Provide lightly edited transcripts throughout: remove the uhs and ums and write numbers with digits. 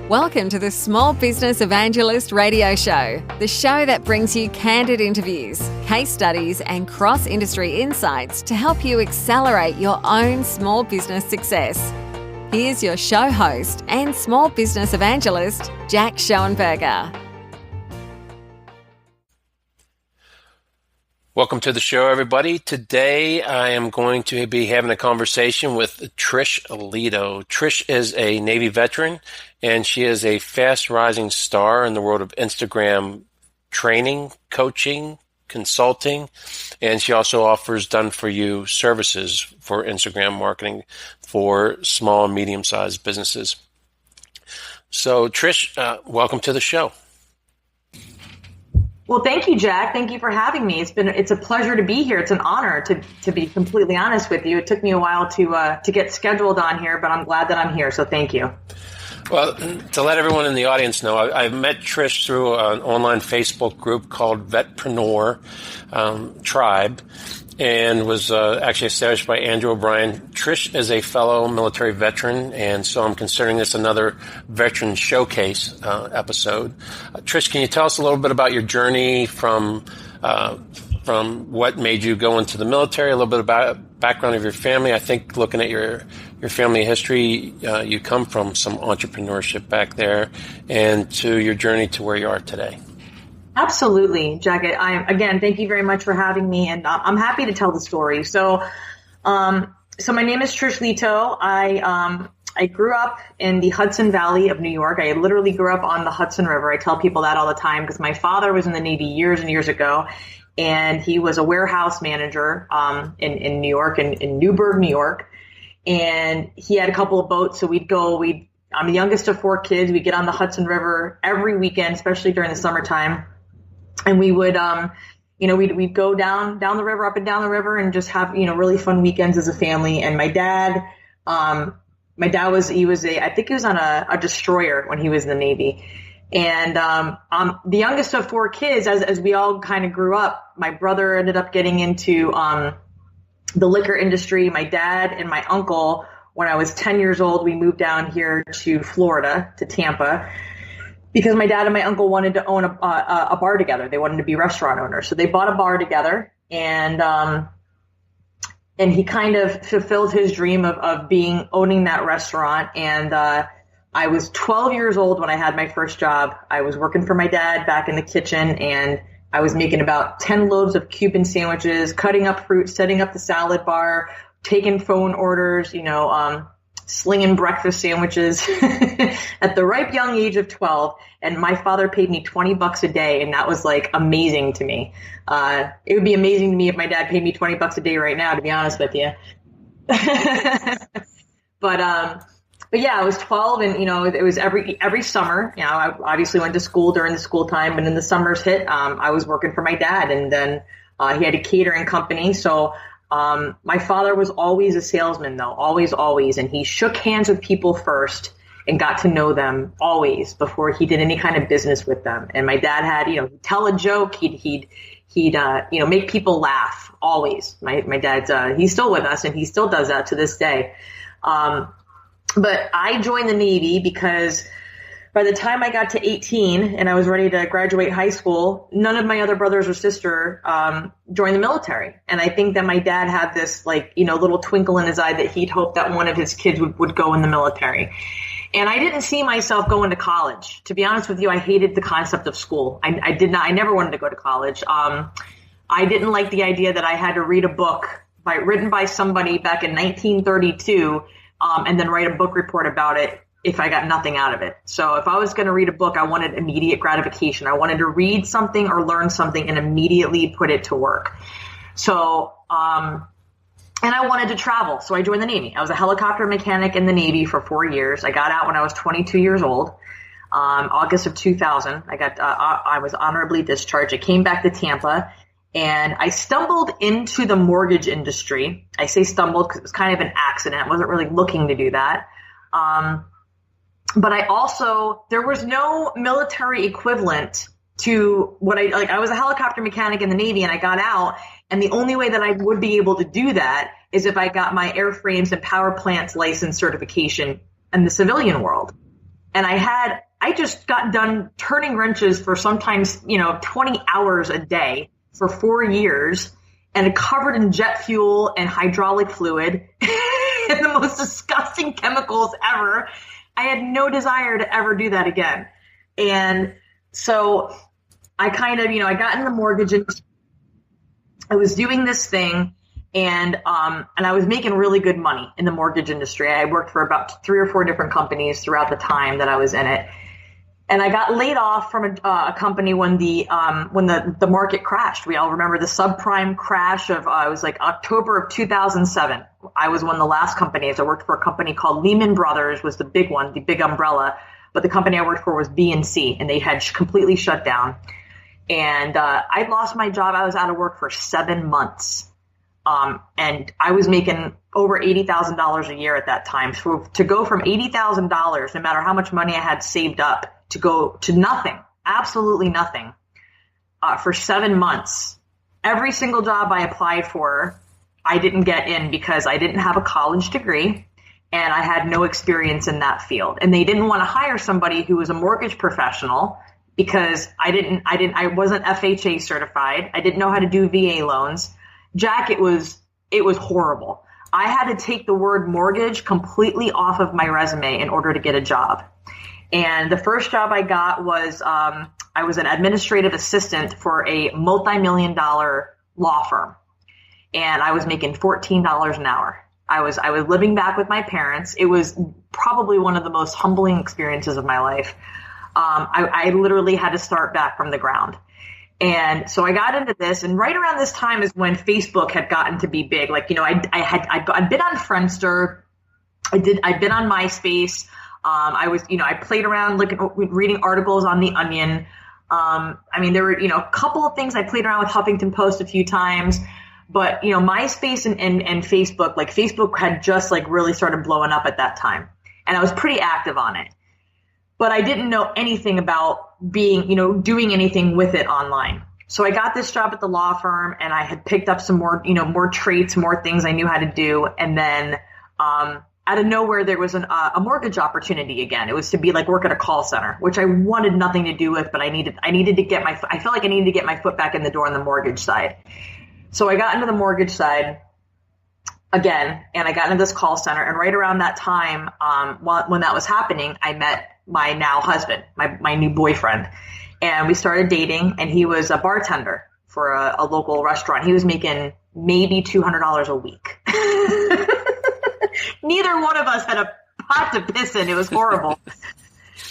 Welcome to the Small Business Evangelist radio show, the show that brings you candid interviews, case studies, and cross-industry insights to help you accelerate your own small business success. Here's your show host and small business evangelist, Jack Schoenberger. Welcome to the show, everybody. Today, I am going to be having a conversation with Trish Leto. Trish is a Navy veteran, and she is a fast-rising star in the world of Instagram training, coaching, consulting, and she also offers done-for-you services for Instagram marketing for small and medium-sized businesses. So, Trish, welcome to the show. Well, thank you, Jack. Thank you for having me. It's a pleasure to be here. It's an honor to be completely honest with you. It took me a while to get scheduled on here, but I'm glad that I'm here. So thank you. Well, to let everyone in the audience know, I've met Trish through an online Facebook group called Vetpreneur Tribe, and was actually established by Andrew O'Brien. Trish is a fellow military veteran, and so I'm considering this another veteran showcase episode. Trish, can you tell us a little bit about your journey from what made you go into the military, a little bit about background of your family? I think looking at your family history, you come from some entrepreneurship back there, and to your journey to where you are today. Absolutely, Jack. Again, thank you very much for having me, and I'm happy to tell the story. So my name is Trish Leto. I grew up in the Hudson Valley of New York. I literally grew up on the Hudson River. I tell people that all the time because my father was in the Navy years and years ago, and he was a warehouse manager in New York, in Newburgh, New York. And he had a couple of boats, so I'm the youngest of four kids. We'd get on the Hudson River every weekend, especially during the summertime. And we would, we'd go down the river, up and down the river, and just have, really fun weekends as a family. And my dad was I think he was on a destroyer when he was in the Navy. And I'm the youngest of four kids. As we all kind of grew up, my brother ended up getting into the liquor industry. My dad and my uncle, when I was 10 years old, we moved down here to Florida, to Tampa, because my dad and my uncle wanted to own a bar together. They wanted to be restaurant owners. So they bought a bar together, and he kind of fulfilled his dream of owning that restaurant. And I was 12 years old when I had my first job. I was working for my dad back in the kitchen, and I was making about 10 loaves of Cuban sandwiches, cutting up fruit, setting up the salad bar, taking phone orders, slinging breakfast sandwiches at the ripe young age of 12. And my father paid me $20 a day. And that was like amazing to me. It would be amazing to me if my dad paid me $20 a day right now, to be honest with you. But yeah, I was 12, and, it was every summer. I obviously went to school during the school time, but in the summers hit, I was working for my dad, and then he had a catering company. So my father was always a salesman, though, always. And he shook hands with people first and got to know them always before he did any kind of business with them. And my dad had, he'd tell a joke. He'd make people laugh always. My dad's, he's still with us, and he still does that to this day. But I joined the Navy because by the time I got to 18 and I was ready to graduate high school, none of my other brothers or sister joined the military. And I think that my dad had this little twinkle in his eye that he'd hoped that one of his kids would go in the military. And I didn't see myself going to college. To be honest with you, I hated the concept of school. I never wanted to go to college. I didn't like the idea that I had to read a book written by somebody back in 1932 and then write a book report about it if I got nothing out of it. So if I was going to read a book, I wanted immediate gratification. I wanted to read something or learn something and immediately put it to work. So, and I wanted to travel. So I joined the Navy. I was a helicopter mechanic in the Navy for 4 years. I got out when I was 22 years old. August of 2000, I was honorably discharged. I came back to Tampa, and I stumbled into the mortgage industry. I say stumbled because it was kind of an accident. I wasn't really looking to do that. But there was no military equivalent to what I was a helicopter mechanic in the Navy, and I got out, and the only way that I would be able to do that is if I got my airframes and power plants license certification in the civilian world. And I just got done turning wrenches for sometimes, 20 hours a day for 4 years, and covered in jet fuel and hydraulic fluid and the most disgusting chemicals ever. I had no desire to ever do that again. And so I kind of, I got in the mortgage industry. I was doing this thing, and I was making really good money in the mortgage industry. I worked for about 3 or 4 different companies throughout the time that I was in it. And I got laid off from a company when the market crashed. We all remember the subprime crash of, it was like October of 2007. I was one of the last companies. I worked for a company called Lehman Brothers, was the big one, the big umbrella. But the company I worked for was B&C, and they had completely shut down. And I lost my job. I was out of work for 7 months. And I was making over $80,000 a year at that time. So to go from $80,000, no matter how much money I had saved up, to go to nothing, absolutely nothing, for 7 months. Every single job I applied for, I didn't get in because I didn't have a college degree and I had no experience in that field. And they didn't want to hire somebody who was a mortgage professional because I wasn't FHA certified. I didn't know how to do VA loans. Jack, it was horrible. I had to take the word mortgage completely off of my resume in order to get a job. And the first job I got was, I was an administrative assistant for a multi-million-dollar law firm. And I was making $14 an hour. I was living back with my parents. It was probably one of the most humbling experiences of my life. I literally had to start back from the ground. And so I got into this, and right around this time is when Facebook had gotten to be big. Like, I'd been on Friendster. I'd been on MySpace. I played around reading articles on The Onion. There were, a couple of things I played around with Huffington Post a few times, but, MySpace and Facebook, like Facebook had just really started blowing up at that time. And I was pretty active on it, but I didn't know anything about doing anything with it online. So I got this job at the law firm, and I had picked up some more, more traits, more things I knew how to do. And then, out of nowhere, there was a mortgage opportunity again. It was to be work at a call center, which I wanted nothing to do with, but I needed to get I felt like I needed to get my foot back in the door on the mortgage side. So I got into the mortgage side again, and I got into this call center. And right around that time, when that was happening, I met my now husband, my new boyfriend, and we started dating. And he was a bartender for a local restaurant. He was making maybe $200 a week. Neither one of us had a pot to piss in. It was horrible.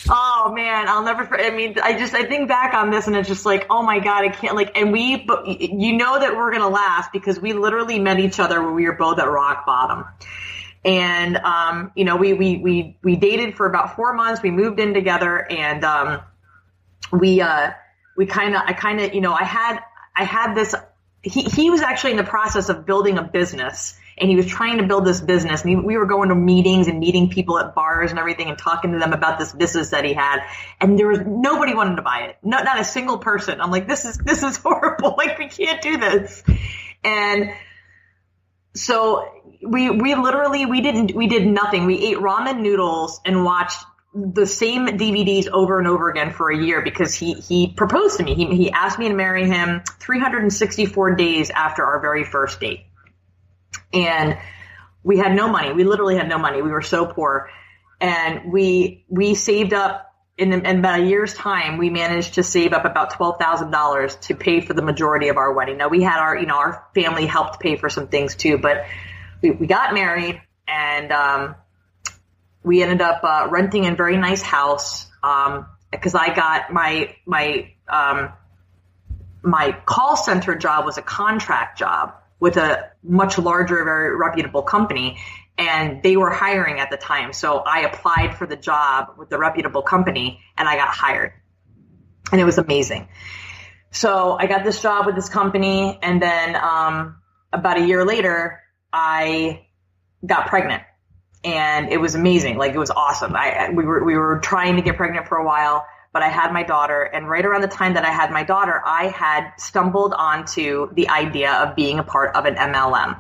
Oh man, I'll never forget. I think back on this, and it's just oh my God, I can't but that we're going to laugh because we literally met each other when we were both at rock bottom. And, we dated for about 4 months. We moved in together, and, I had this, he was actually in the process of building a business. And he was trying to build this business, and we were going to meetings and meeting people at bars and everything and talking to them about this business that he had. And there was nobody wanted to buy it. Not a single person. I'm like, this is horrible. We can't do this. And so we did nothing. We ate ramen noodles and watched the same DVDs over and over again for a year because he proposed to me. He asked me to marry him 364 days after our very first date. And we had no money. We literally had no money. We were so poor. And we saved up in about a year's time. We managed to save up about $12,000 to pay for the majority of our wedding. Now we had our family helped pay for some things too, but we got married, and we ended up renting a very nice house because I got my call center job was a contract job with a much larger, very reputable company, and they were hiring at the time. So I applied for the job with the reputable company, and I got hired, and it was amazing. So I got this job with this company, and then about a year later, I got pregnant, and it was amazing. It was awesome. We were trying to get pregnant for a while, but I had my daughter, and right around the time that I had my daughter, I had stumbled onto the idea of being a part of an MLM,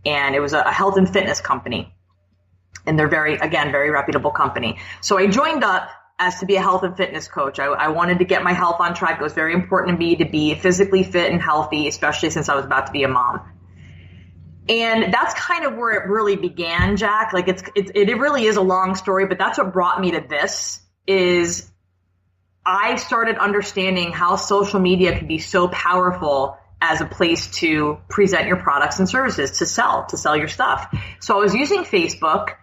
and it was a health and fitness company. And they're very reputable company. So I joined up as to be a health and fitness coach. I wanted to get my health on track. It was very important to me to be physically fit and healthy, especially since I was about to be a mom. And that's kind of where it really began, Jack. Like it really is a long story, but that's what brought me to this. Is I started understanding how social media can be so powerful as a place to present your products and services, to sell your stuff. So I was using Facebook.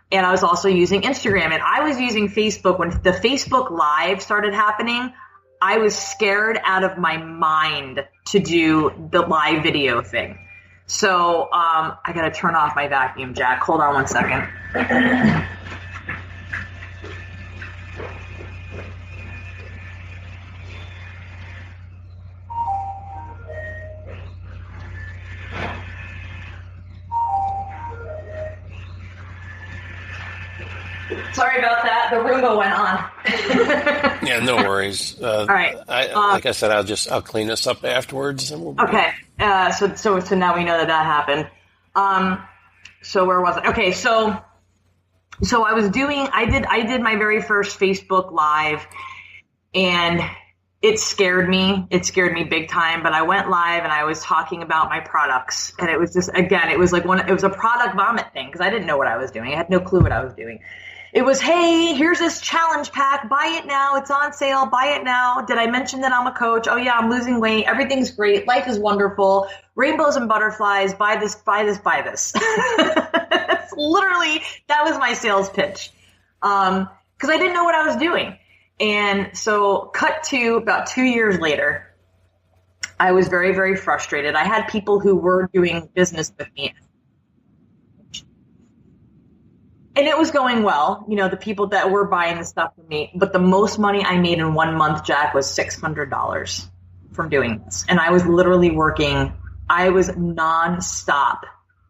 And I was also using Instagram, and I was using Facebook when the Facebook Live started happening. I was scared out of my mind to do the live video thing. So I got to turn off my vacuum, Jack. Hold on one second. Sorry about that. The Roomba went on. Yeah, no worries. All right. Like I said, I'll clean this up afterwards. And we'll okay. So now we know that happened. So where was I? Okay. So I did my very first Facebook Live, and it scared me. It scared me big time. But I went live and I was talking about my products, and it was just, again, it was like it was a product vomit thing because I didn't know what I was doing. I had no clue what I was doing. It was, hey, here's this challenge pack. Buy it now. It's on sale. Buy it now. Did I mention that I'm a coach? Oh, yeah, I'm losing weight. Everything's great. Life is wonderful. Rainbows and butterflies. Buy this, buy this, buy this. That's literally, that was my sales pitch. Because I didn't know what I was doing. And so cut to about 2 years later, I was very, very frustrated. I had people who were doing business with me. And it was going well, the people that were buying the stuff from me. But the most money I made in 1 month, Jack, was $600 from doing this. And I was literally working. I was nonstop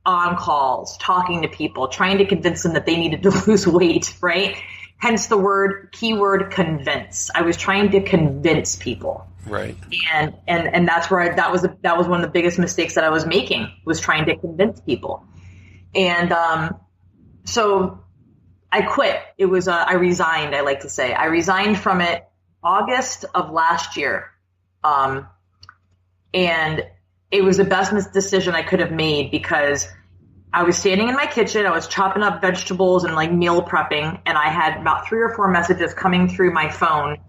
on calls, talking to people, trying to convince them that they needed to lose weight, right? Hence the keyword convince. I was trying to convince people. Right. And that's where that was one of the biggest mistakes that I was making, was trying to convince people. And, so I quit. It was, I resigned, I like to say. I resigned from it August of last year. And it was the best decision I could have made, because I was standing in my kitchen. I was chopping up vegetables and like meal prepping. And I had about 3 or 4 messages coming through my phone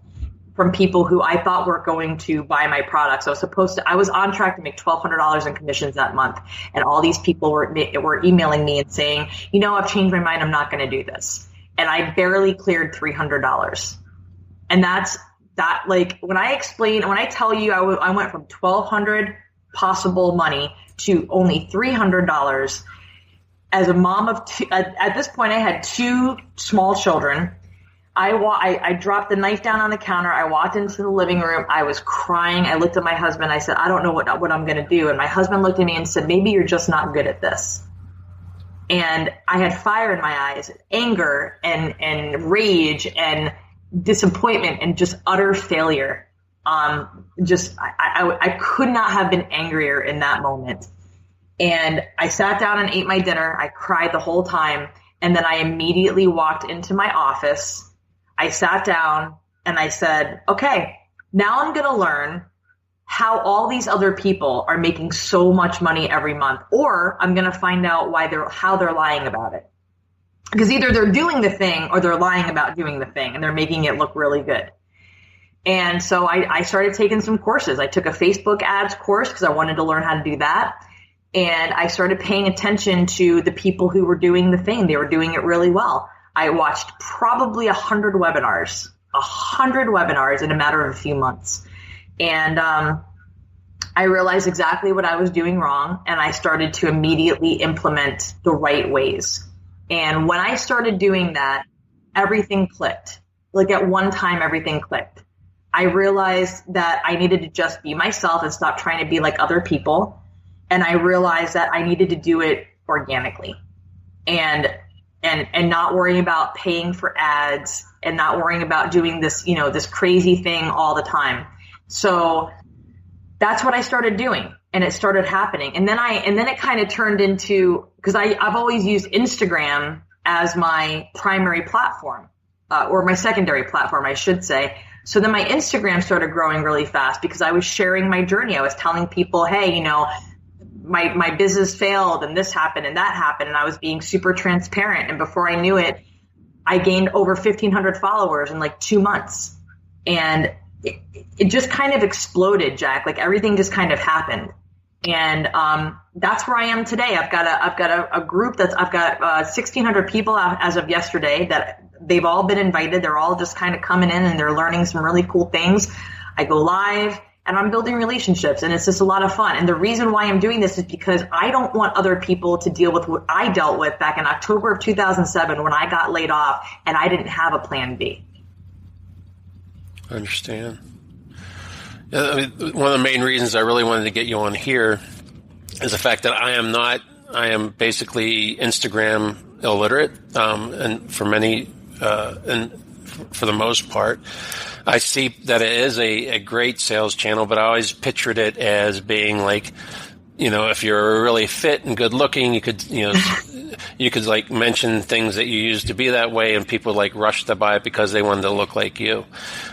from people who I thought were going to buy my products. I was on track to make $1,200 in commissions that month. And all these people were emailing me and saying, I've changed my mind. I'm not going to do this. And I barely cleared $300. And that's that. Like when I tell you, I went from $1,200 possible money to only $300 as a mom of two. At this point, I had 2 small children. I dropped the knife down on the counter. I walked into the living room. I was crying. I looked at my husband. I said, I don't know what I'm going to do. And my husband looked at me and said, maybe you're just not good at this. And I had fire in my eyes, anger and rage and disappointment and just utter failure. I could not have been angrier in that moment. And I sat down and ate my dinner. I cried the whole time. And then I immediately walked into my office. I sat down and I said, okay, now I'm going to learn how all these other people are making so much money every month, or I'm going to find out how they're lying about it. Because either they're doing the thing or they're lying about doing the thing, and they're making it look really good. And so I started taking some courses. I took a Facebook ads course because I wanted to learn how to do that. And I started paying attention to the people who were doing the thing. They were doing it really well. I watched probably 100 webinars in a matter of a few months. And I realized exactly what I was doing wrong, and I started to immediately implement the right ways. And when I started doing that, everything clicked. Like at one time, everything clicked. I realized that I needed to just be myself and stop trying to be like other people. And I realized that I needed to do it organically and not worrying about paying for ads and not worrying about doing this, this crazy thing all the time. So that's what I started doing, and it started happening. And then it kind of turned into, because I've always used Instagram as my primary platform, or my secondary platform, I should say. So then my Instagram started growing really fast because I was sharing my journey. I was telling people, hey, you know, my business failed and this happened and that happened. And I was being super transparent. And before I knew it, I gained over 1,500 followers in like 2 months. And it just kind of exploded, Jack. Like everything just kind of happened. And that's where I am today. I've got a group I've got 1,600 people as of yesterday that they've all been invited. They're all just kind of coming in and they're learning some really cool things. I go live and I'm building relationships and it's just a lot of fun. And the reason why I'm doing this is because I don't want other people to deal with what I dealt with back in October of 2007 when I got laid off and I didn't have a plan B. I understand. I mean, one of the main reasons I really wanted to get you on here is the fact that I am basically Instagram illiterate, and for many, and for the most part, I see that it is a great sales channel, but I always pictured it as being like, you know, if you're really fit and good looking, you could, you know, you could like mention things that you used to be that way and people like rush to buy it because they wanted to look like you,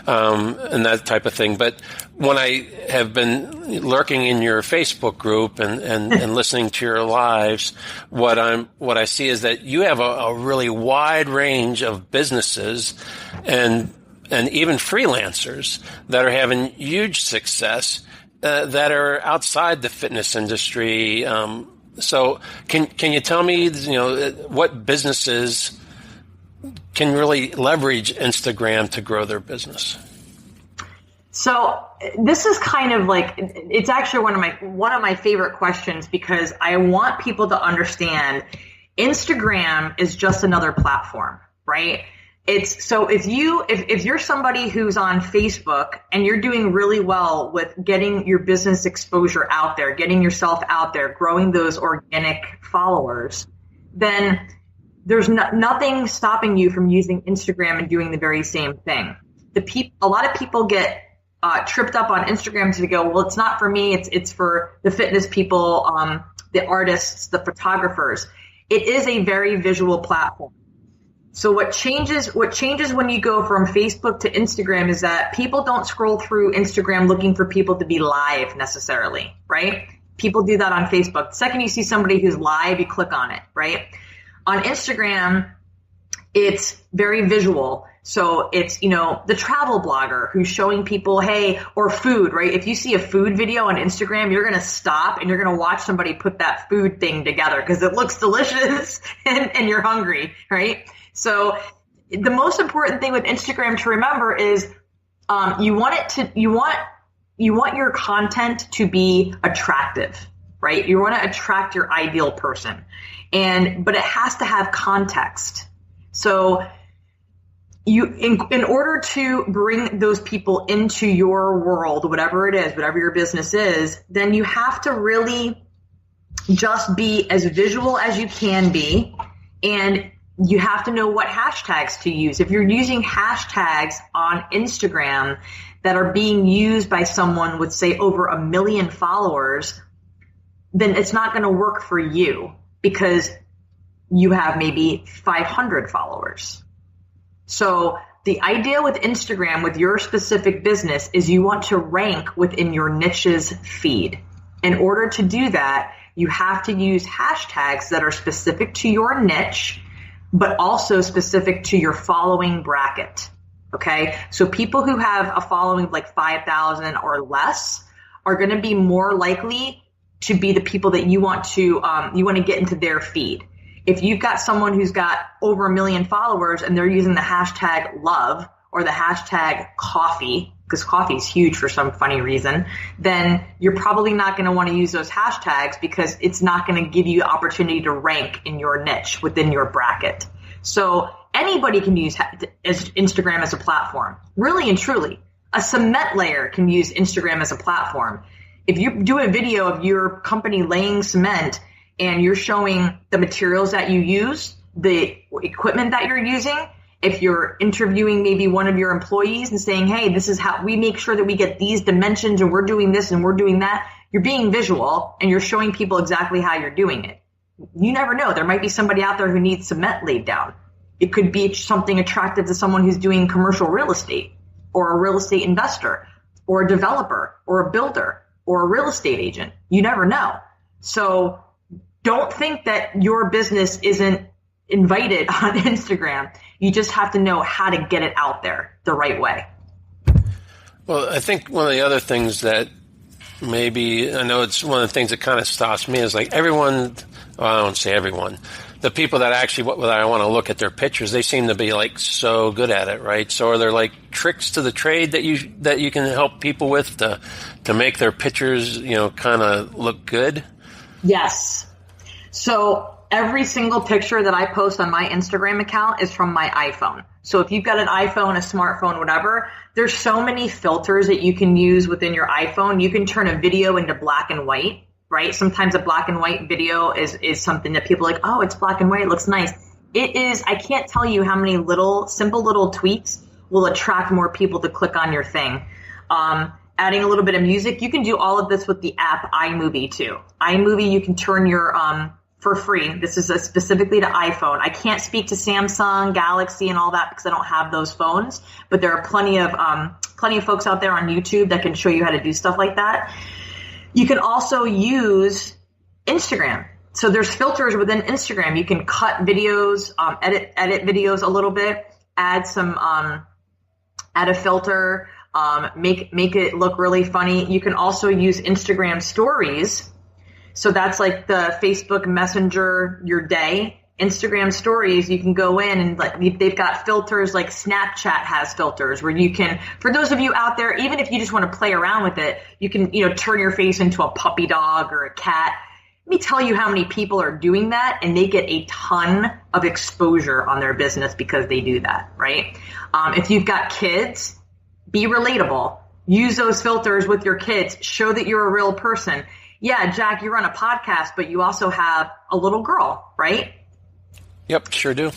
and that type of thing. But when I have been lurking in your Facebook group and listening to your lives, what I see is that you have a really wide range of businesses and even freelancers that are having huge success, that are outside the fitness industry. So can you tell me, you know, what businesses can really leverage Instagram to grow their business? So this is kind of like, it's actually one of my favorite questions because I want people to understand Instagram is just another platform, right? It's so if you're somebody who's on Facebook and you're doing really well with getting your business exposure out there, getting yourself out there, growing those organic followers, then there's nothing stopping you from using Instagram and doing the very same thing. A lot of people get tripped up on Instagram to go, well, it's not for me. It's for the fitness people, the artists, the photographers. It is a very visual platform. So what changes when you go from Facebook to Instagram is that people don't scroll through Instagram looking for people to be live necessarily, right? People do that on Facebook. The second you see somebody who's live, you click on it, right? On Instagram, it's very visual. So it's, you know, the travel blogger who's showing people, hey, or food, right? If you see a food video on Instagram, you're going to stop and you're going to watch somebody put that food thing together because it looks delicious and you're hungry, right? So the most important thing with Instagram to remember is you want your content to be attractive, right? You want to attract your ideal person, but it has to have context. So in order to bring those people into your world, whatever it is, whatever your business is, then you have to really just be as visual as you can be, and you have to know what hashtags to use. If you're using hashtags on Instagram that are being used by someone with, say, over 1 million followers, then it's not going to work for you because you have maybe 500 followers. So the idea with Instagram, with your specific business, is you want to rank within your niche's feed. In order to do that, you have to use hashtags that are specific to your niche, but also specific to your following bracket. Okay. So people who have a following of like 5,000 or less are going to be more likely to be the people that you want to get into their feed. If you've got someone who's got over 1 million followers and they're using the hashtag love or the hashtag coffee, because coffee is huge for some funny reason, then you're probably not going to want to use those hashtags because it's not going to give you opportunity to rank in your niche within your bracket. So anybody can use Instagram as a platform, really and truly. A cement layer can use Instagram as a platform. If you do a video of your company laying cement and you're showing the materials that you use, the equipment that you're using, if you're interviewing maybe one of your employees and saying, hey, this is how we make sure that we get these dimensions and we're doing this and we're doing that, you're being visual and you're showing people exactly how you're doing it. You never know. There might be somebody out there who needs cement laid down. It could be something attractive to someone who's doing commercial real estate, or a real estate investor, or a developer, or a builder, or a real estate agent. You never know. So don't think that your business isn't invited on Instagram. You just have to know how to get it out there the right way. Well, I think one of the other things that maybe, I know it's one of the things that kind of stops me is like everyone, well, I don't say everyone, the people that actually, that I want to look at their pictures, they seem to be like so good at it, right? So are there like tricks to the trade that you can help people with to make their pictures, kind of look good? Yes. So every single picture that I post on my Instagram account is from my iPhone. So if you've got an iPhone, a smartphone, whatever, there's so many filters that you can use within your iPhone. You can turn a video into black and white, right? Sometimes a black and white video is something that people are like, oh, it's black and white, it looks nice. It is, I can't tell you how many simple little tweaks will attract more people to click on your thing. Adding a little bit of music, you can do all of this with the app iMovie too. iMovie, you can turn your, for free. This is specifically to iPhone. I can't speak to Samsung, Galaxy, and all that because I don't have those phones. But there are plenty of folks out there on YouTube that can show you how to do stuff like that. You can also use Instagram. So there's filters within Instagram. You can cut videos, edit videos a little bit, add a filter, make it look really funny. You can also use Instagram stories. So that's like the Facebook Messenger, your day. Instagram stories, you can go in and they've got filters like Snapchat has filters where you can, for those of you out there, even if you just want to play around with it, you can, turn your face into a puppy dog or a cat. Let me tell you how many people are doing that, and they get a ton of exposure on their business because they do that, right? If you've got kids, be relatable. Use those filters with your kids. Show that you're a real person. Yeah, Jack, you run a podcast, but you also have a little girl, right? Yep, sure do.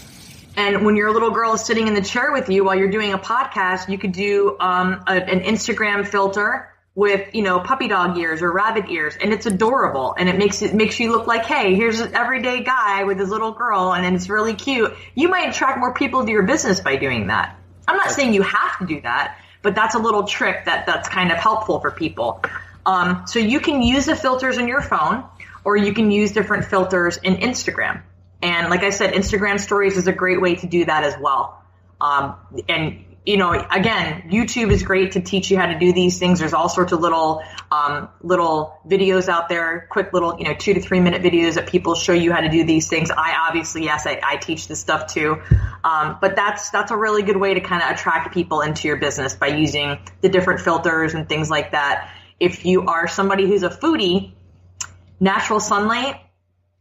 And when your little girl is sitting in the chair with you while you're doing a podcast, you could do an Instagram filter with, puppy dog ears or rabbit ears, and it's adorable. And it makes you look like, hey, here's an everyday guy with his little girl, and it's really cute. You might attract more people to your business by doing that. I'm not saying you have to do that, but that's a little trick that's kind of helpful for people. So you can use the filters in your phone, or you can use different filters in Instagram. And like I said, Instagram stories is a great way to do that as well. And, again, YouTube is great to teach you how to do these things. There's all sorts of little videos out there, quick little, 2 to 3 minute videos that people show you how to do these things. I teach this stuff too. But that's a really good way to kind of attract people into your business by using the different filters and things like that. If you are somebody who's a foodie, natural sunlight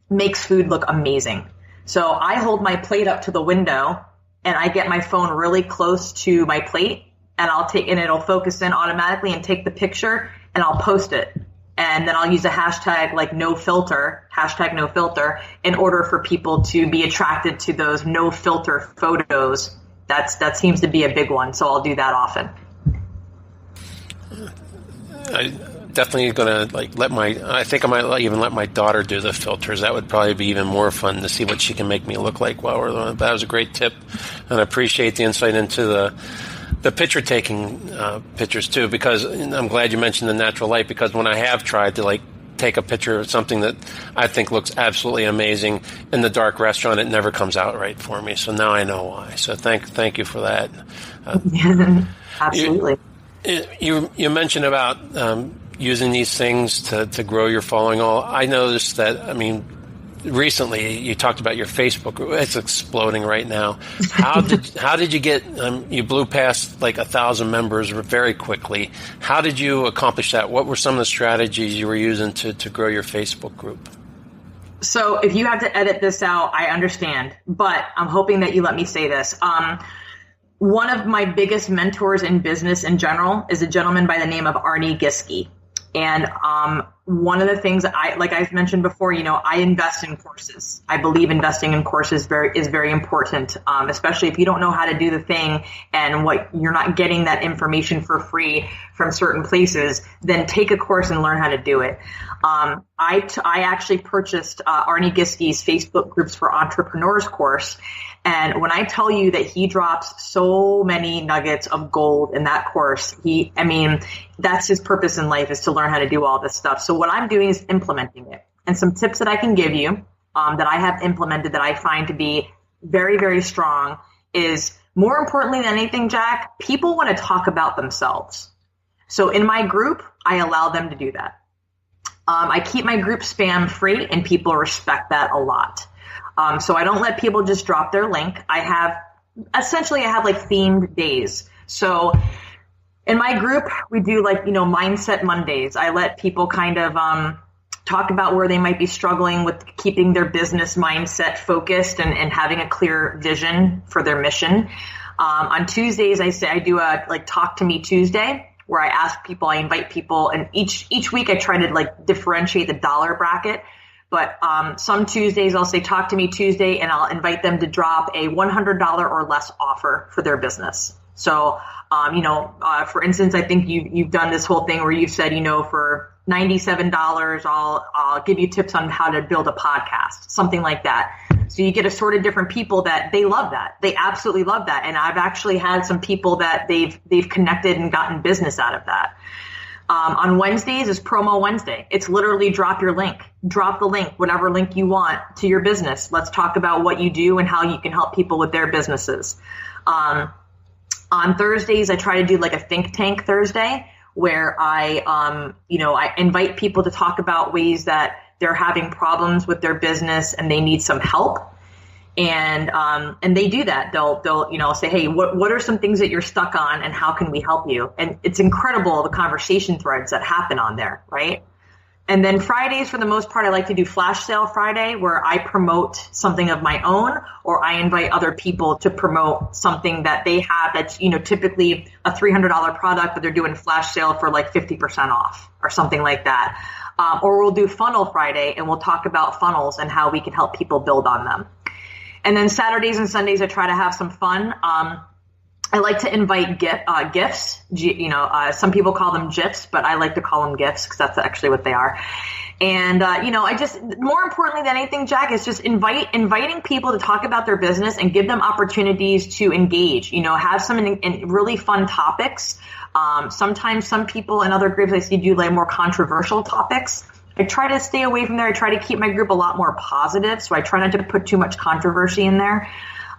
makes food look amazing. So I hold my plate up to the window and I get my phone really close to my plate, and it'll focus in automatically and take the picture, and I'll post it. And then I'll use a hashtag like no filter in order for people to be attracted to those no filter photos. That seems to be a big one. So I'll do that often. I definitely going to I think I might even let my daughter do the filters. That would probably be even more fun to see what she can make me look like while we're doing it. That was a great tip, and I appreciate the insight into the picture taking pictures too, because I'm glad you mentioned the natural light, because when I have tried to take a picture of something that I think looks absolutely amazing in the dark restaurant, it never comes out right for me. So now I know why. So thank you for that. Absolutely. You mentioned about using these things to grow your following. I noticed that, recently you talked about your Facebook group. It's exploding right now. How did you get, you blew past 1,000 members very quickly. How did you accomplish that? What were some of the strategies you were using to grow your Facebook group? So if you have to edit this out, I understand, but I'm hoping that you let me say this. One of my biggest mentors in business in general is a gentleman by the name of Arnie Giske. And one of the things like I've mentioned before, I invest in courses. I believe investing in courses is very important, especially if you don't know how to do the thing and you're not getting that information for free from certain places, then take a course and learn how to do it. I actually purchased Arnie Giskey's Facebook Groups for Entrepreneurs course. And when I tell you that he drops so many nuggets of gold in that course, that's his purpose in life, is to learn how to do all this stuff. So what I'm doing is implementing it. And some tips that I can give you that I have implemented that I find to be very, very strong is, more importantly than anything, Jack, people want to talk about themselves. So in my group, I allow them to do that. I keep my group spam free, and people respect that a lot. So I don't let people just drop their link. I have like themed days. So in my group, we do Mindset Mondays. I let people kind of talk about where they might be struggling with keeping their business mindset focused and having a clear vision for their mission. On Tuesdays, I do a Talk to Me Tuesday, where I ask people, I invite people, and each week I try to differentiate the dollar bracket. But some Tuesdays I'll say Talk to Me Tuesday, and I'll invite them to drop a $100 or less offer for their business. So, for instance, I think you've done this whole thing where you've said, for $97, I'll give you tips on how to build a podcast, something like that. So you get assorted different people that they love that. They absolutely love that. And I've actually had some people that they've connected and gotten business out of that. On Wednesdays is Promo Wednesday. It's literally drop the link, whatever link you want to your business. Let's talk about what you do and how you can help people with their businesses. On Thursdays, I try to do a think tank Thursday, where I invite people to talk about ways that they're having problems with their business and they need some help. And they do that. They'll say, hey, what are some things that you're stuck on and how can we help you? And it's incredible, the conversation threads that happen on there, right? And then Fridays, for the most part, I like to do Flash Sale Friday, where I promote something of my own, or I invite other people to promote something that they have that's, typically a $300 product, but they're doing flash sale for 50% off or something like that. Or we'll do Funnel Friday, and we'll talk about funnels and how we can help people build on them. And then Saturdays and Sundays, I try to have some fun. I like to invite gifts. Some people call them GIFs, but I like to call them gifts because that's actually what they are. And, I just, more importantly than anything, Jack, is just inviting people to talk about their business and give them opportunities to engage, have some really fun topics. Sometimes some people in other groups, I see, do more controversial topics. I try to stay away from there. I try to keep my group a lot more positive, so I try not to put too much controversy in there.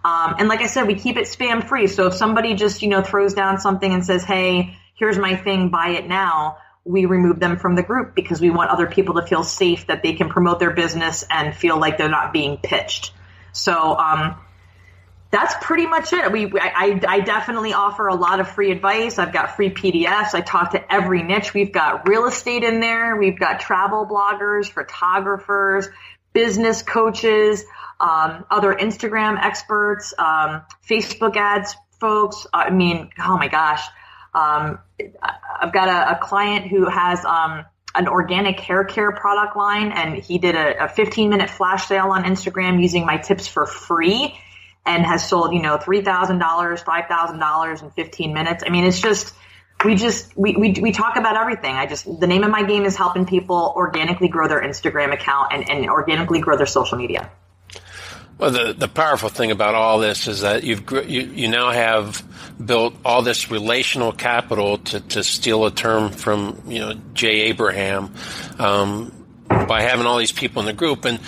And like I said, we keep it spam free. So if somebody just, throws down something and says, hey, here's my thing, buy it now, we remove them from the group because we want other people to feel safe that they can promote their business and feel like they're not being pitched. So that's pretty much it. I definitely offer a lot of free advice. I've got free PDFs. I talk to every niche. We've got real estate in there. We've got travel bloggers, photographers, business coaches, other Instagram experts, Facebook ads folks. Oh my gosh. I've got a client who has an organic hair care product line, and he did a 15-minute flash sale on Instagram using my tips for free, and has sold, $3,000, $5,000 in 15 minutes. It's just, we talk about everything. The name of my game is helping people organically grow their Instagram account and organically grow their social media. Well, the powerful thing about all this is that you now have built all this relational capital, to steal a term from Jay Abraham, by having all these people in the group. And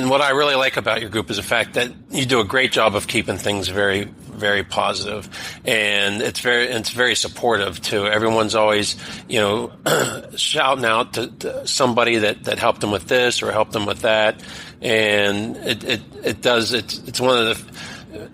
what I really like about your group is the fact that you do a great job of keeping things very, very positive, and it's very supportive too. Everyone's always shouting out to somebody that helped them with this or helped them with that, and it's one of the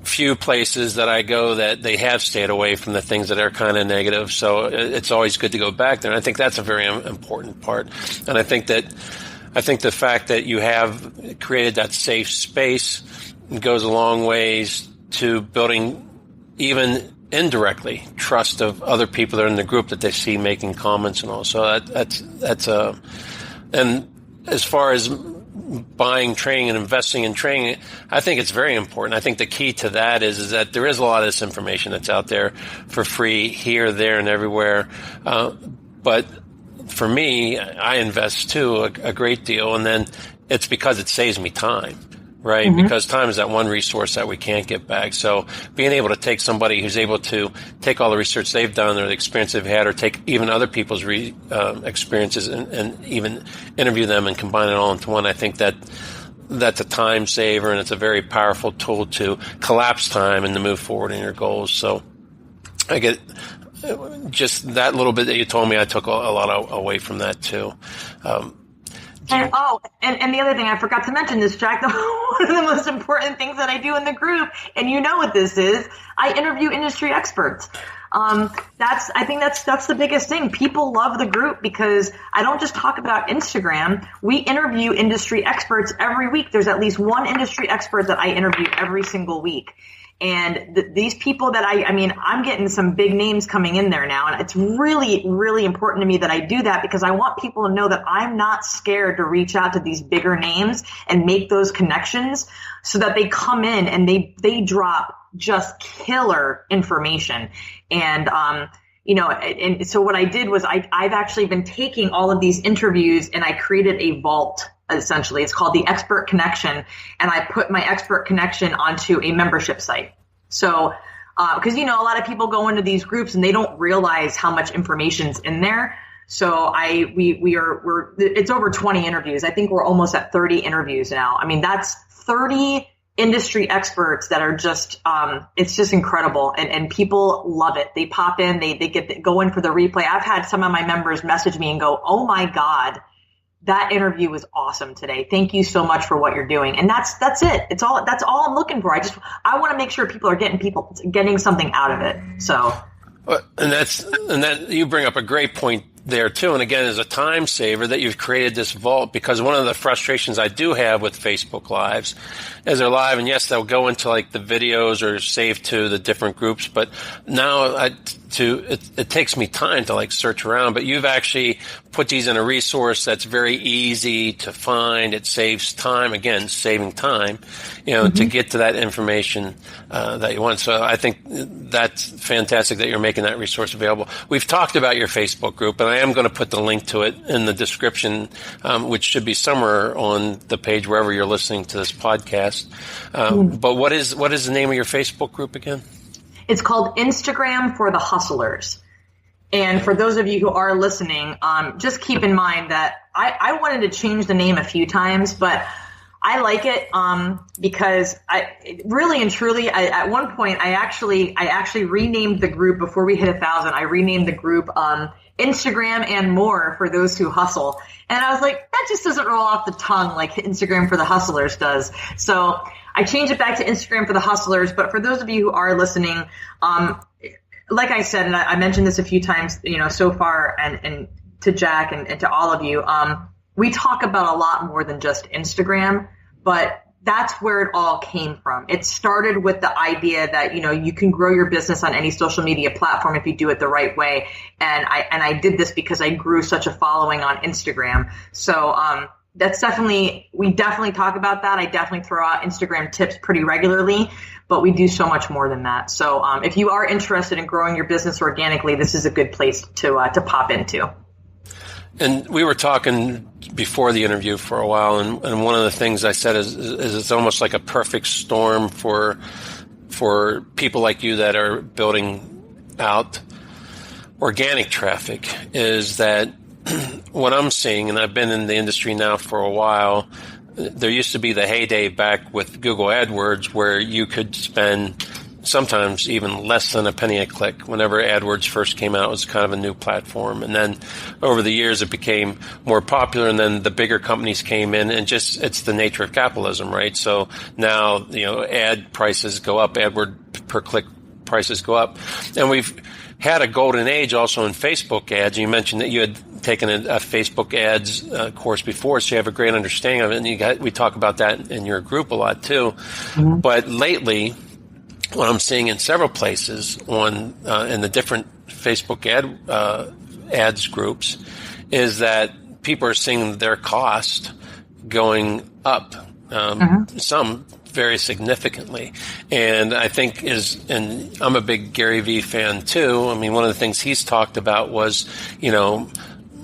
few places that I go that they have stayed away from the things that are kind of negative. So it's always good to go back there. And I think that's a very important part. And I think the fact that you have created that safe space goes a long ways to building even indirectly trust of other people that are in the group that they see making comments and all. So and as far as buying training and investing in training, I think it's very important. I think the key to that is that there is a lot of this information that's out there for free here, there, and everywhere. But for me, I invest too a great deal, and then it's because it saves me time. Right? Mm-hmm. Because time is that one resource that we can't get back. So being able to take somebody who's able to take all the research they've done or the experience they've had, or take even other people's experiences and even interview them and combine it all into one, I think that's a time saver, and it's a very powerful tool to collapse time and to move forward in your goals. So I get just that little bit that you told me, I took a lot away from that too. And the other thing I forgot to mention is, Jack, one of the most important things that I do in the group, and you know what this is, I interview industry experts. I think that's the biggest thing. People love the group because I don't just talk about Instagram. We interview industry experts every week. There's at least one industry expert that I interview every single week. And these people that I'm getting some big names coming in there now. And it's really, really important to me that I do that, because I want people to know that I'm not scared to reach out to these bigger names and make those connections, so that they come in and they drop just killer information. And, and so what I did was I've actually been taking all of these interviews and I created a vault. Essentially, it's called the Expert Connection, and I put my Expert Connection onto a membership site. So, because a lot of people go into these groups and they don't realize how much information's in there. So it's over 20 interviews. I think we're almost at 30 interviews now. I mean, that's 30 industry experts that are just, it's just incredible. And people love it. They pop in, they go in for the replay. I've had some of my members message me and go, "Oh my God, that interview was awesome today. Thank you so much for what you're doing." And that's it. That's all I'm looking for. I want to make sure people are getting something out of it. So, and you bring up a great point there too. And again, as a time saver, that you've created this vault, because one of the frustrations I do have with Facebook Lives is they're live, and yes, they'll go into like the videos or save to the different groups, but now it takes me time to like search around. But you've actually put these in a resource that's very easy to find. It saves time, again, saving time, to get to that information that you want. So I think that's fantastic that you're making that resource available. We've talked about your Facebook group, and I am going to put the link to it in the description, which should be somewhere on the page wherever you're listening to this podcast. But what is the name of your Facebook group again? It's called Instagram for the Hustlers. And for those of you who are listening, just keep in mind that I wanted to change the name a few times, but I like it because I really and truly, at one point, I actually renamed the group before we hit 1,000. I renamed the group Instagram and More for Those Who Hustle. And I was like, that just doesn't roll off the tongue like Instagram for the Hustlers does. So I changed it back to Instagram for the Hustlers. But for those of you who are listening, like I said, and I mentioned this a few times, so far, and to Jack and to all of you, we talk about a lot more than just Instagram, but that's where it all came from. It started with the idea that, you can grow your business on any social media platform if you do it the right way. And I did this because I grew such a following on Instagram. So, we definitely talk about that. I definitely throw out Instagram tips pretty regularly, but we do so much more than that. So, if you are interested in growing your business organically, this is a good place to pop into. And we were talking before the interview for a while, and one of the things I said is it's almost like a perfect storm for people like you that are building out organic traffic, is that what I'm seeing, and I've been in the industry now for a while, there used to be the heyday back with Google AdWords where you could spend sometimes even less than a penny a click. Whenever AdWords first came out, it was kind of a new platform. And then over the years, it became more popular, and then the bigger companies came in, and it's the nature of capitalism, right? So now, ad prices go up, AdWord per click prices go up. And we've had a golden age also in Facebook ads. You mentioned that you had taken a Facebook ads course before, so you have a great understanding of it. And we talk about that in your group a lot too. Mm-hmm. But lately, what I'm seeing in several places on in the different Facebook ads groups is that people are seeing their cost going up, some very significantly. And I think and I'm a big Gary Vee fan too. I mean, one of the things he's talked about was,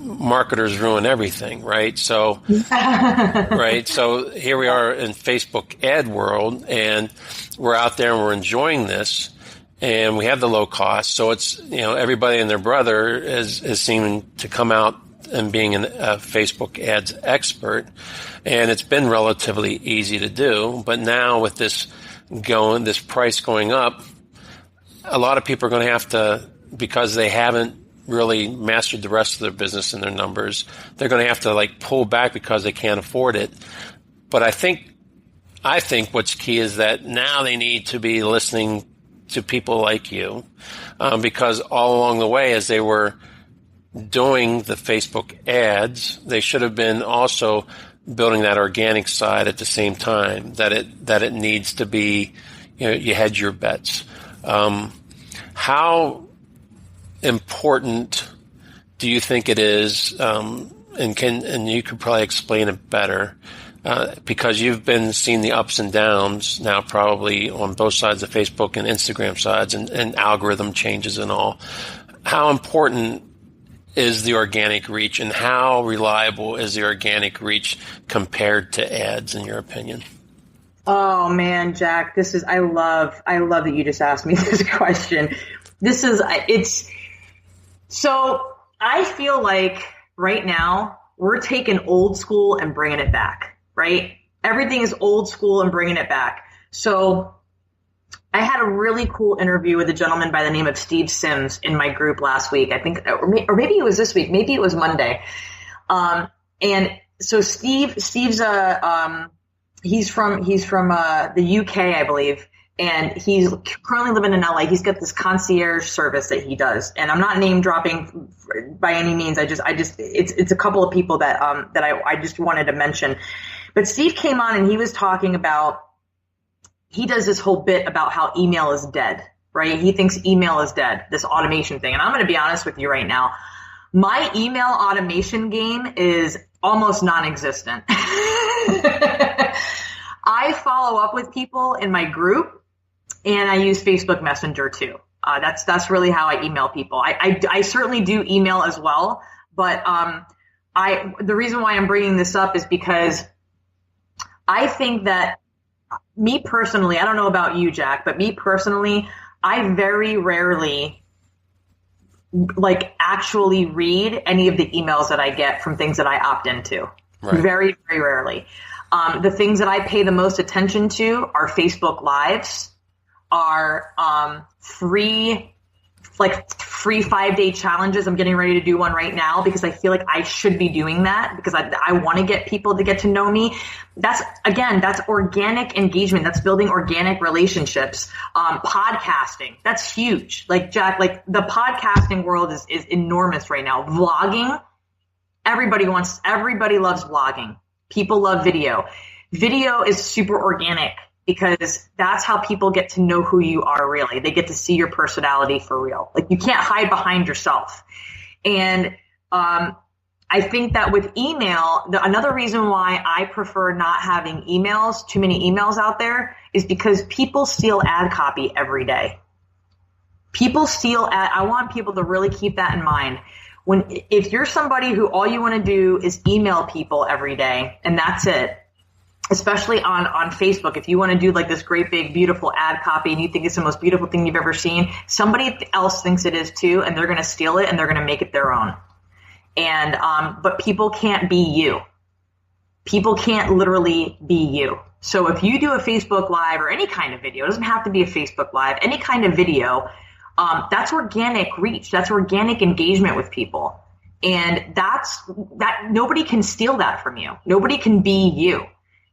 marketers ruin everything, right? So, right. So here we are in Facebook ad world, and we're out there and we're enjoying this, and we have the low cost. So it's, everybody and their brother is seeming to come out and being a Facebook ads expert, and it's been relatively easy to do. But now with this price going up, a lot of people are going to have to, because they haven't really mastered the rest of their business and their numbers, they're going to have to pull back because they can't afford it. But I think what's key is that now they need to be listening to people like you, because all along the way, as they were doing the Facebook ads, they should have been also building that organic side at the same time, that it needs to be, you hedge your bets. How important do you think it is, and you could probably explain it better, because you've been seeing the ups and downs now probably on both sides of Facebook and Instagram sides, and algorithm changes and all. How important is the organic reach, and how reliable is the organic reach compared to ads, in your opinion? Oh man, Jack, I love that you just asked me this question. So I feel like right now we're taking old school and bringing it back, right? Everything is old school and bringing it back. So I had a really cool interview with a gentleman by the name of Steve Sims in my group last week. I think, or maybe it was this week. Maybe it was Monday. And so Steve's he's from the UK, I believe. And he's currently living in LA. He's got this concierge service that he does. And I'm not name dropping by any means. It's a couple of people that I just wanted to mention. But Steve came on and he was talking about, he does this whole bit about how email is dead, right? He thinks email is dead, this automation thing. And I'm going to be honest with you right now. My email automation game is almost non-existent. I follow up with people in my group, and I use Facebook Messenger too. That's really how I email people. I certainly do email as well, but the reason why I'm bringing this up is because I think that me personally, I don't know about you, Jack, but me personally, I very rarely actually read any of the emails that I get from things that I opt into. Right. Very, very rarely. The things that I pay the most attention to are Facebook Lives, are free 5-day challenges. I'm getting ready to do one right now because I feel like I should be doing that because I want to get people to get to know me. That's organic engagement. That's building organic relationships. Podcasting, that's huge. Jack, the podcasting world is enormous right now. Vlogging, everybody loves vlogging. People love video. Video is super organic because that's how people get to know who you are really. They get to see your personality for real. You can't hide behind yourself. And I think that with email, another reason why I prefer not having too many emails out there, is because people steal ad copy every day. I want people to really keep that in mind. If you're somebody who all you want to do is email people every day and that's it, especially on Facebook, if you want to do this great big beautiful ad copy and you think it's the most beautiful thing you've ever seen, somebody else thinks it is too, and they're going to steal it and they're going to make it their own. And but people can't be you. People can't literally be you. So if you do a Facebook Live or any kind of video, it doesn't have to be a Facebook Live, any kind of video, that's organic reach. That's organic engagement with people. And that nobody can steal that from you. Nobody can be you.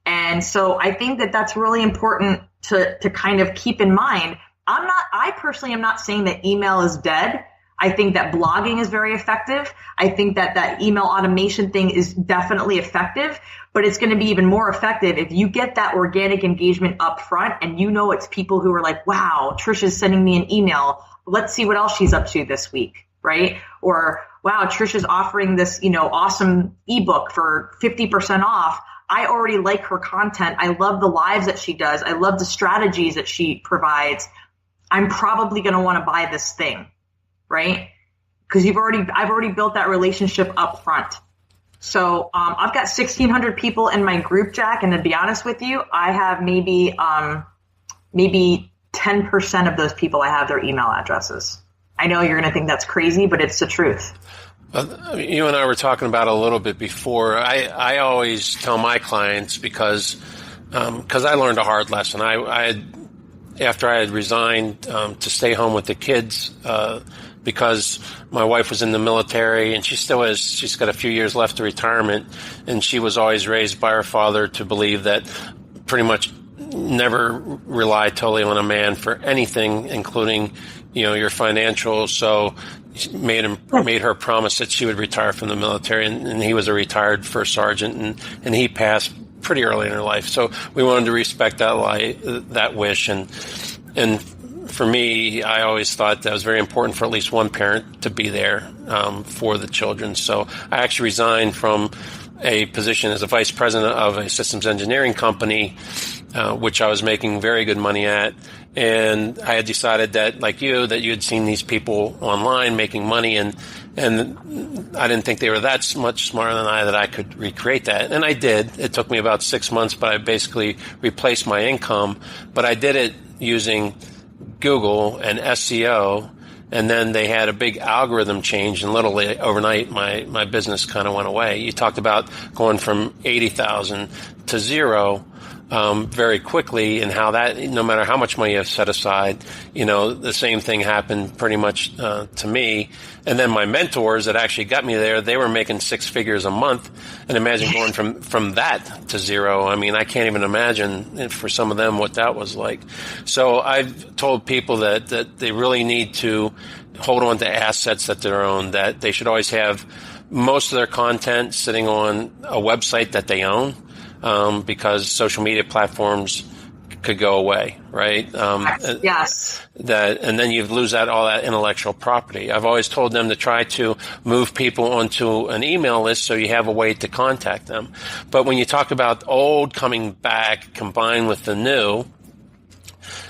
And so I think that that's really important to kind of keep in mind. I personally am not saying that email is dead. I think that blogging is very effective. I think that that email automation thing is definitely effective, but it's going to be even more effective if you get that organic engagement up front and you know it's people who are like, wow, Trish is sending me an email. Let's see what else she's up to this week, right? Or, wow, Trish is offering this, awesome ebook for 50% off. I already like her content. I love the lives that she does. I love the strategies that she provides. I'm probably going to want to buy this thing. Right? Because I've already built that relationship up front. So I've got 1,600 people in my group, Jack, and to be honest with you, I have maybe 10% of those people I have their email addresses. I know you're going to think that's crazy, but it's the truth. You and I were talking about it a little bit before. I always tell my clients because I learned a hard lesson. After I had resigned to stay home with the kids because my wife was in the military and she still is. She's got a few years left to retirement, and she was always raised by her father to believe that pretty much never rely totally on a man for anything, including, your financial. So she made her promise that she would retire from the military, and he was a retired first sergeant, and he passed pretty early in her life. So we wanted to respect that wish, and for me, I always thought that was very important for at least one parent to be there for the children. So I actually resigned from a position as a vice president of a systems engineering company, which I was making very good money at. And I had decided that, like you, that you had seen these people online making money, and I didn't think they were that much smarter than I that I could recreate that. And I did. It took me about 6 months, but I basically replaced my income. But I did it using Google and SEO, and then they had a big algorithm change, and literally overnight my business kind of went away. You talked about going from 80,000 to zero very quickly, and how that, no matter how much money you have set aside, the same thing happened pretty much to me. And then my mentors that actually got me there, they were making 6 figures a month. And imagine going from that to zero. I mean, I can't even imagine for some of them what that was like. So I've told people that they really need to hold on to assets that they're own, that they should always have most of their content sitting on a website that they own. Because social media platforms could go away, right? Yes. And then you lose all that intellectual property. I've always told them to try to move people onto an email list so you have a way to contact them. But when you talk about old coming back combined with the new,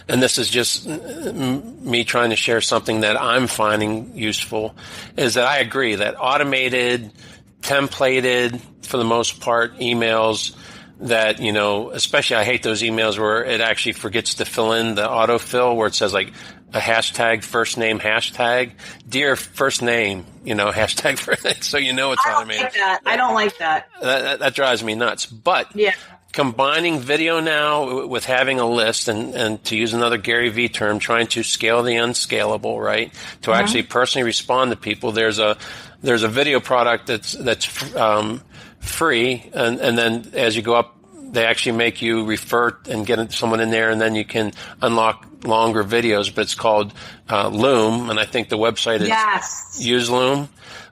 and this is just me trying to share something that I'm finding useful, is that I agree that automated, templated, for the most part, emails that, especially I hate those emails where it actually forgets to fill in the autofill where it says like a hashtag, first name, hashtag, dear first name, hashtag, so it's automated. I don't like that. That drives me nuts. But yeah. Combining video now with having a list and to use another Gary Vee term, trying to scale the unscalable, right? To actually personally respond to people. There's a video product that's free, and then as you go up, they actually make you refer and get someone in there, and then you can unlock longer videos. But it's called Loom, and I think the website is Use Loom,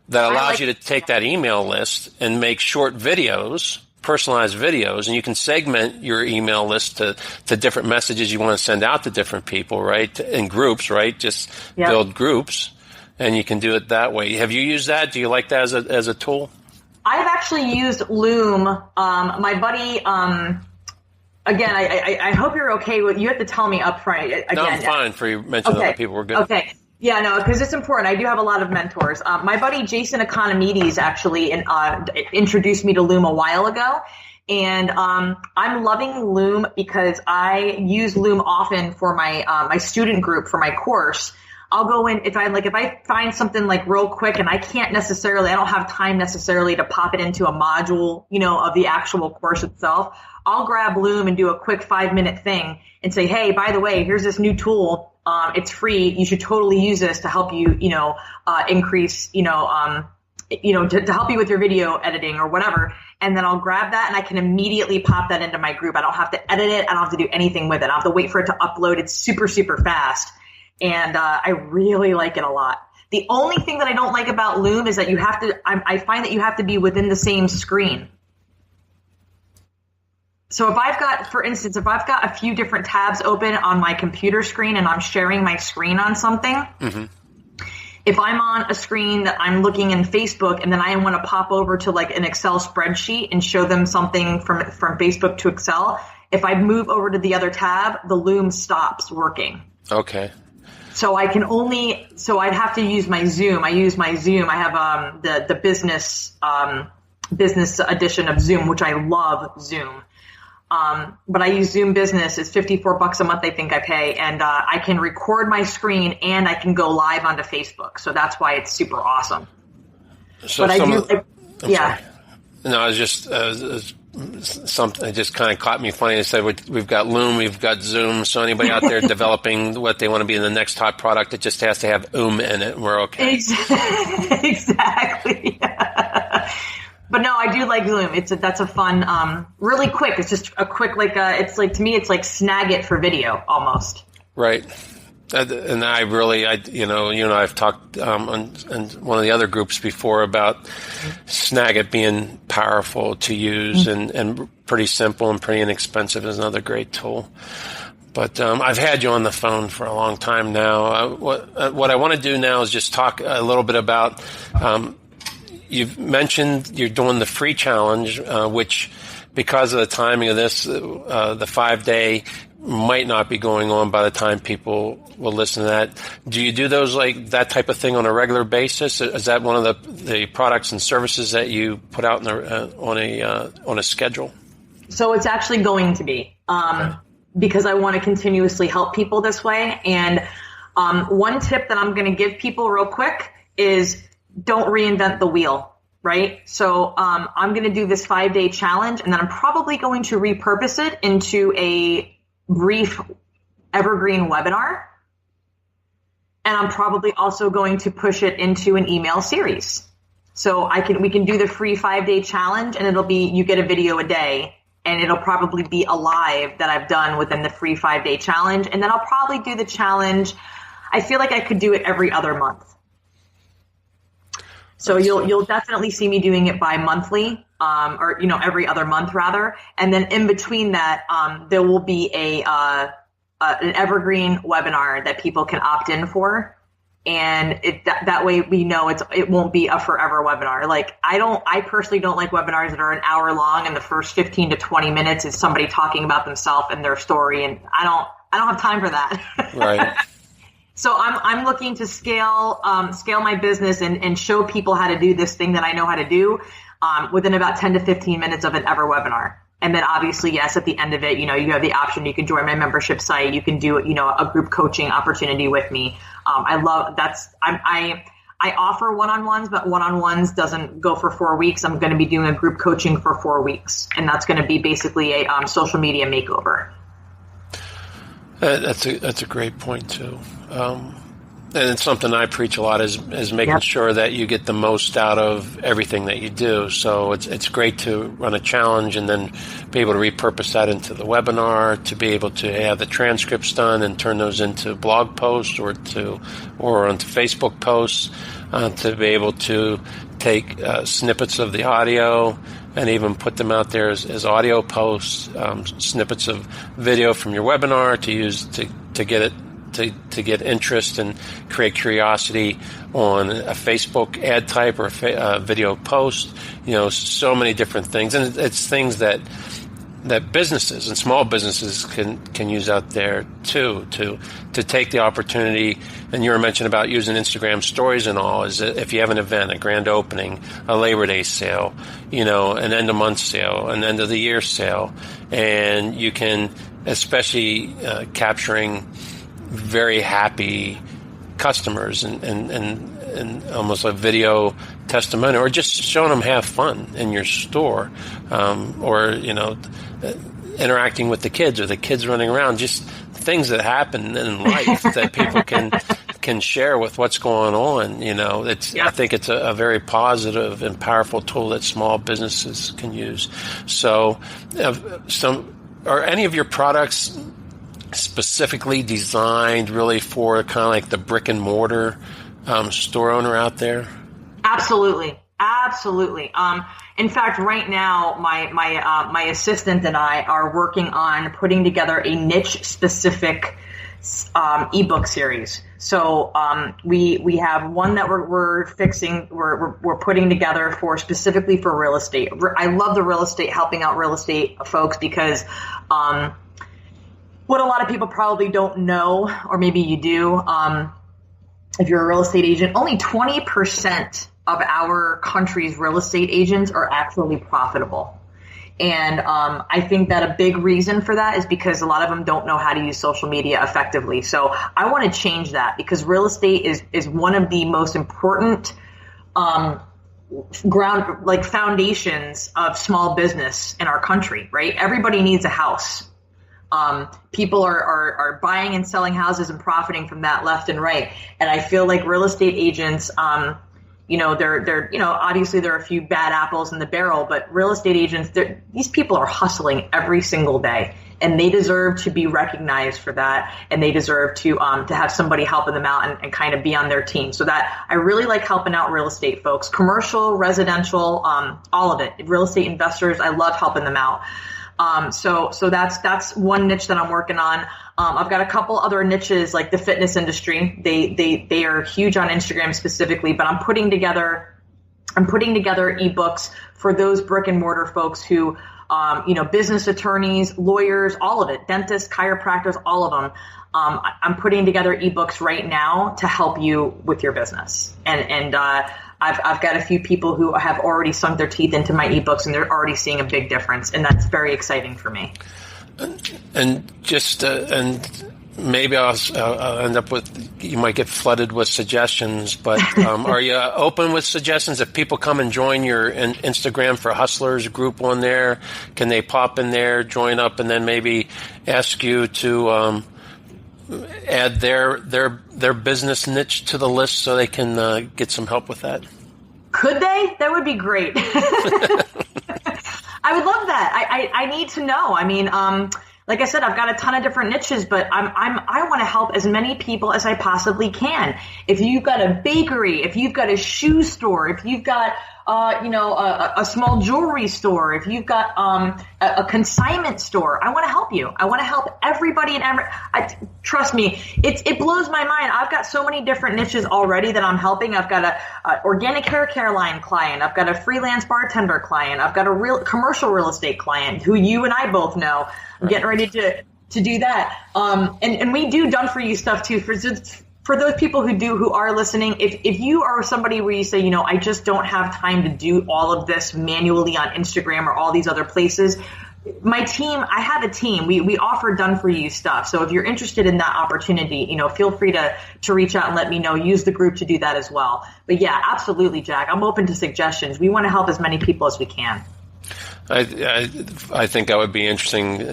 that allows you to take that email list and make short videos, personalized videos, and you can segment your email list to different messages you want to send out to different people, right? In groups, right? Just build groups, and you can do it that way. Have you used that? Do you like that as a tool? I've actually used Loom. My buddy, again, I hope you're okay with, you have to tell me up front. Again, no, I'm fine for you mentioning other people. We're good. Okay. Yeah, no, because it's important. I do have a lot of mentors. My buddy Jason Economides actually introduced me to Loom a while ago. And I'm loving Loom because I use Loom often for my student group for my course. I'll go in if I find something like real quick and I don't have time necessarily to pop it into a module, of the actual course itself. I'll grab Loom and do a quick 5-minute thing and say, hey, by the way, here's this new tool. It's free. You should totally use this to help you, increase, to help you with your video editing or whatever. And then I'll grab that and I can immediately pop that into my group. I don't have to edit it. I don't have to do anything with it. I have to wait for it to upload. It's super, super fast. And I really like it a lot. The only thing that I don't like about Loom is that I find that you have to be within the same screen. So if I've got a few different tabs open on my computer screen and I'm sharing my screen on something, mm-hmm. if I'm on a screen that I'm looking in Facebook and then I want to pop over to like an Excel spreadsheet and show them something from Facebook to Excel, if I move over to the other tab, the Loom stops working. Okay. So I'd have to use my Zoom. I use my Zoom. I have the business edition of Zoom, which I love Zoom. But I use Zoom Business. It's $54 a month, I think I pay, and I can record my screen and I can go live onto Facebook. So that's why it's super awesome. So but yeah. No, I was just something. It just kind of caught me funny. I said we've got Loom, we've got Zoom. So anybody out there developing what they want to be in the next hot product, it just has to have in it, and we're okay. Exactly. But no, I do like Zoom. That's a fun, really quick. It's just a quick, to me, it's like Snagit for video almost. Right. And I've talked on one of the other groups before about Snagit being powerful to use and pretty simple and pretty inexpensive is another great tool. But I've had you on the phone for a long time now. What I want to do now is just talk a little bit about you've mentioned you're doing the free challenge, which because of the timing of this, the 5-day might not be going on by the time people will listen to that. Do you do those like that type of thing on a regular basis? Is that one of the products and services that you put out on a schedule? So it's actually going to be because I want to continuously help people this way. And one tip that I'm going to give people real quick is don't reinvent the wheel. Right. So I'm going to do this 5-day challenge, and then I'm probably going to repurpose it into a brief evergreen webinar. And I'm probably also going to push it into an email series. So we can do the free 5-day challenge, and it'll be, you get a video a day, and it'll probably be a live that I've done within the free 5-day challenge. And then I'll probably do the challenge. I feel like I could do it every other month. So you'll definitely see me doing it bi-monthly, or every other month rather. And then in between that, there will be an evergreen webinar that people can opt in for, and that way we know it won't be a forever webinar. Like I personally don't like webinars that are an hour long, and the first 15 to 20 minutes is somebody talking about themselves and their story, and I don't have time for that. Right. So I'm looking to scale my business and show people how to do this thing that I know how to do within about 10 to 15 minutes of an ever webinar. And then obviously, yes, at the end of it, you have the option. You can join my membership site. You can do, a group coaching opportunity with me. I offer one-on-ones, but one-on-ones doesn't go for 4 weeks. I'm going to be doing a group coaching for 4 weeks, and that's going to be basically a social media makeover. That's a great point too, and it's something I preach a lot is making sure that you get the most out of everything that you do. So it's great to run a challenge and then be able to repurpose that into the webinar, to be able to have the transcripts done and turn those into blog posts or onto Facebook posts, to be able to take snippets of the audio and even put them out there as audio posts, snippets of video from your webinar to use to get interest and create curiosity on a Facebook ad type or a video post. So many different things, and it's things that businesses and small businesses can use out there too, to take the opportunity. And you were mentioning about using Instagram stories and all, is that if you have an event, a grand opening, a Labor Day sale, an end of month sale, an end of the year sale, and you can, especially capturing very happy customers and almost a video testimonial, or just showing them have fun in your store, or interacting with the kids, or the kids running around, just things that happen in life that people can share with what's going on. I think it's a very positive and powerful tool that small businesses can use. So are any of your products specifically designed really for kind of like the brick and mortar store owner out there? Absolutely. Absolutely. In fact, right now, my assistant and I are working on putting together a niche specific ebook series. So we have one that we're putting together for specifically for real estate. I love the real estate, helping out real estate folks, because what a lot of people probably don't know, or maybe you do, if you're a real estate agent, only 20% of our country's real estate agents are actually profitable. And I think that a big reason for that is because a lot of them don't know how to use social media effectively. So I want to change that, because real estate is one of the most important foundations of small business in our country, right? Everybody needs a house. People are buying and selling houses and profiting from that left and right. And I feel like real estate agents, obviously there are a few bad apples in the barrel, but real estate agents, these people are hustling every single day, and they deserve to be recognized for that. And they deserve to have somebody helping them out and kind of be on their team. So that I really like helping out real estate folks, commercial, residential, all of it. Real estate investors, I love helping them out. So that's one niche that I'm working on. I've got a couple other niches, like the fitness industry. They are huge on Instagram specifically, but I'm putting together ebooks for those brick and mortar folks who, business attorneys, lawyers, all of it, dentists, chiropractors, all of them. I'm putting together ebooks right now to help you with your business. And I've got a few people who have already sunk their teeth into my ebooks, and they're already seeing a big difference. And that's very exciting for me. And maybe I'll end up with, you might get flooded with suggestions, but are you open with suggestions? If people come and join your Instagram for Hustlers group on there, can they pop in there, join up, and then maybe ask you to add their business niche to the list so they can get some help with that? Could they? That would be great. I would love that. I need to know. I mean, like I said, I've got a ton of different niches, but I want to help as many people as I possibly can. If you've got a bakery, if you've got a shoe store, if you've got a small jewelry store, if you've got a consignment store, I want to help you. I want to help everybody. Trust me, it blows my mind. I've got so many different niches already that I'm helping. I've got a organic hair care line client. I've got a freelance bartender client. I've got a real commercial real estate client who you and I both know. I'm getting ready to do that. And we do done for you stuff too. For those people who are listening, if you are somebody where you say, I just don't have time to do all of this manually on Instagram or all these other places, my team, I have a team. We offer done for you stuff. So if you're interested in that opportunity, feel free to reach out and let me know. Use the group to do that as well. But yeah, absolutely, Jack. I'm open to suggestions. We want to help as many people as we can. I think that would be interesting.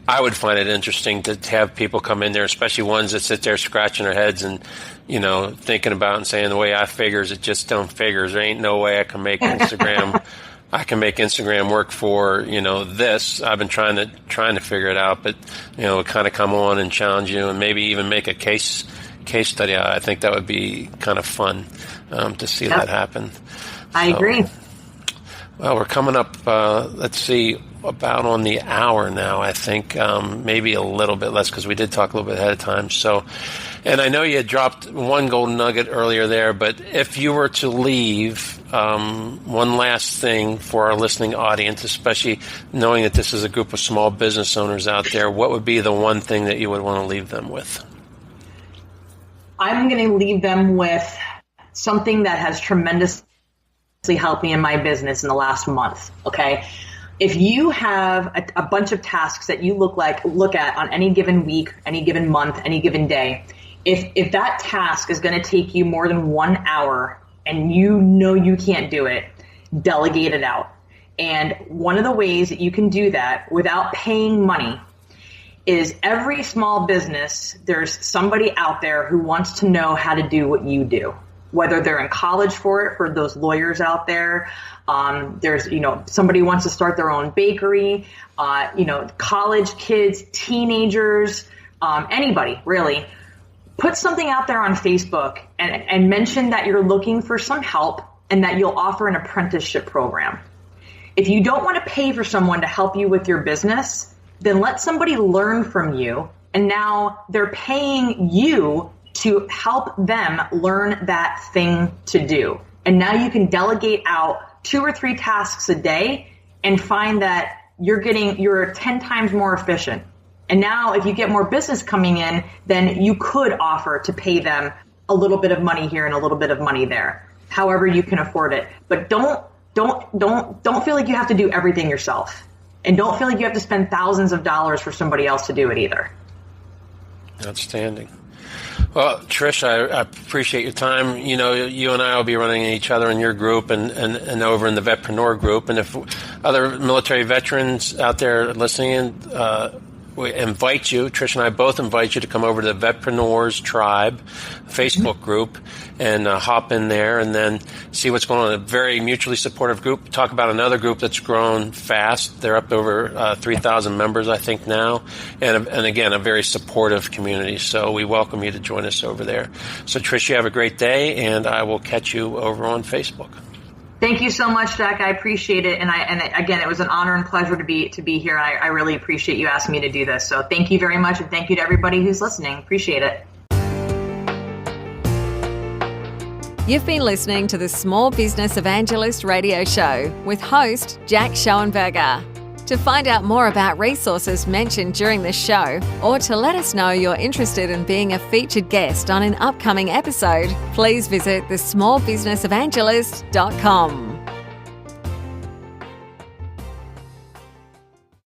I would find it interesting to have people come in there, especially ones that sit there scratching their heads and, thinking about and saying, the way I figures, it just don't figures. There ain't no way I can make Instagram. I can make Instagram work for, this. I've been trying to figure it out, but, kind of come on and challenge you and maybe even make a case study. I think that would be kind of fun to see that happen. I agree. Well, we're coming up, let's see, about on the hour now, I think, maybe a little bit less because we did talk a little bit ahead of time. So, and I know you had dropped one golden nugget earlier there, but if you were to leave one last thing for our listening audience, especially knowing that this is a group of small business owners out there, what would be the one thing that you would want to leave them with? I'm going to leave them with something that has tremendously helped me in my business in the last month. Okay. If you have a bunch of tasks that you look at on any given week, any given month, any given day, if that task is going to take you more than 1 hour and you can't do it, delegate it out. And one of the ways that you can do that without paying money is every small business, there's somebody out there who wants to know how to do what you do. Whether they're in college for those lawyers out there, there's, somebody wants to start their own bakery, college kids, teenagers, anybody really. put something out there on Facebook and mention that you're looking for some help and that you'll offer an apprenticeship program. If you don't want to pay for someone to help you with your business, then let somebody learn from you. And now they're paying you to help them learn that thing to do. And now you can delegate out 2 or 3 tasks a day and find that you're 10 times more efficient. And now if you get more business coming in, then you could offer to pay them a little bit of money here and a little bit of money there, however you can afford it. But don't feel like you have to do everything yourself. And don't feel like you have to spend thousands of dollars for somebody else to do it either. Outstanding. Well, Trish, I appreciate your time. You know, you and I will be running each other in your group and over in the Vetpreneur group. And if other military veterans out there listening in, we invite you, Trish and I both invite you to come over to the Vetpreneurs Tribe Facebook group and hop in there and then see what's going on. A very mutually supportive group. Talk about another group that's grown fast. They're up to over 3,000 members, I think, now. And again, a very supportive community. So we welcome you to join us over there. So, Trish, you have a great day, and I will catch you over on Facebook. Thank you so much, Jack. I appreciate it. And again, it was an honor and pleasure to be here. I really appreciate you asking me to do this. So thank you very much. And thank you to everybody who's listening. Appreciate it. You've been listening to the Small Business Evangelist radio show with host Jack Schoenberger. To find out more about resources mentioned during this show, or to let us know you're interested in being a featured guest on an upcoming episode, please visit thesmallbusinessevangelist.com.